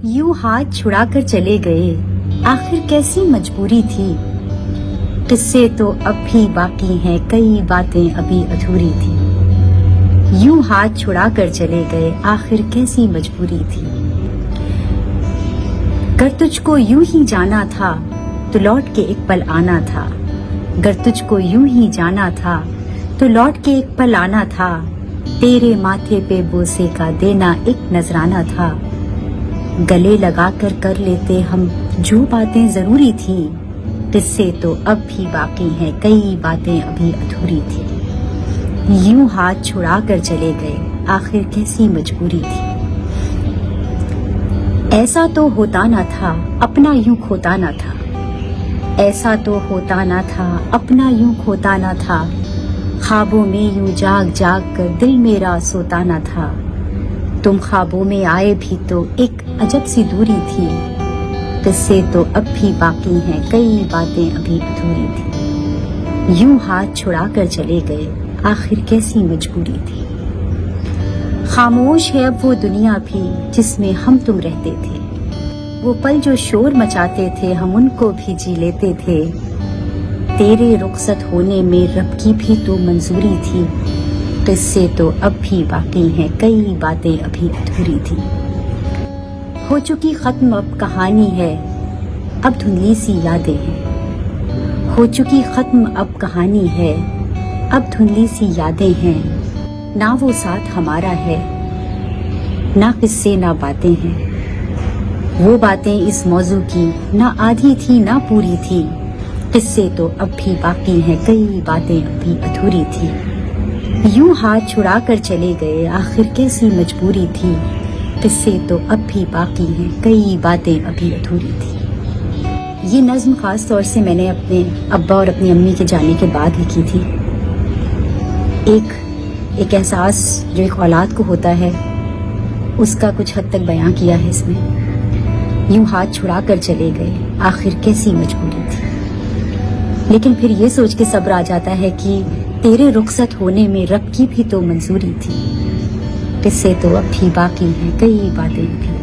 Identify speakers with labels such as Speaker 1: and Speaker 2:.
Speaker 1: यूं हाथ छुड़ा कर चले गए, आखिर कैसी मजबूरी थी। किस्से तो अब भी बाकी हैं, कई बातें अभी अधूरी थी। यूं हाथ छुड़ा कर चले गए, आखिर कैसी मजबूरी थी। कर तुझको यूं ही जाना था तो लौट के एक पल आना था। गर तुझको यूं ही जाना था तो लौट के एक पल आना था। तेरे माथे पे बोसे का देना एक नजराना था। गले लगा कर लेते हम जो बातें जरूरी थी। किस्से तो अब भी बाकी हैं, कई बातें अभी अधूरी थी। यूं हाथ छुड़ा कर चले गए, आखिर कैसी मजबूरी थी। ऐसा तो होता ना था, अपना यूं खोता ना था। ऐसा तो होता ना था, अपना यूं खोता ना था। ख्वाबों में यूं जाग जाग कर दिल मेरा सोता ना था। तुम ख्वाबों में आए भी तो एक अजब सी दूरी थी। किस्से तो अब भी बाकी हैं, कई बातें अभी अधूरी थी। यूं हाथ छुड़ा कर चले गए, आखिर कैसी मजबूरी थी। खामोश है अब वो दुनिया भी जिसमें हम तुम रहते थे। वो पल जो शोर मचाते थे, हम उनको भी जी लेते थे। तेरे रुखसत होने में रब की भी तो मंजूरी थी। किस्से तो अब भी बाकी हैं, कई बातें अभी अधूरी थी। हो चुकी खत्म अब कहानी है, अब धुंधली सी यादें हैं। हो चुकी खत्म अब कहानी है, अब धुंधली सी यादें हैं। ना वो साथ हमारा है, ना किस्से ना बातें हैं। वो बातें इस मौजू की ना आधी थी ना पूरी थी। किस्से तो अब भी बाकी हैं, कई बातें अभी अधूरी थी। यूं हाथ छुड़ा कर चले गए, आखिर कैसी मजबूरी थी। किस्से तो अब भी बाकी हैं, कई बातें अभी अधूरी थी। ये नज्म खास तौर से मैंने अपने अब्बा और अपनी अम्मी के जाने के बाद लिखी थी। एक एहसास जो एक औलाद को होता है, उसका कुछ हद तक बयां किया है इसमें। यूं हाथ छुड़ा कर चले गए, आखिर कैसी मजबूरी थी। लेकिन फिर ये सोच के सब्र आ जाता है कि तेरे रुखसत होने में रब की भी तो मंजूरी थी। किस्से तो अब भी बाकी हैं, कई बातें भी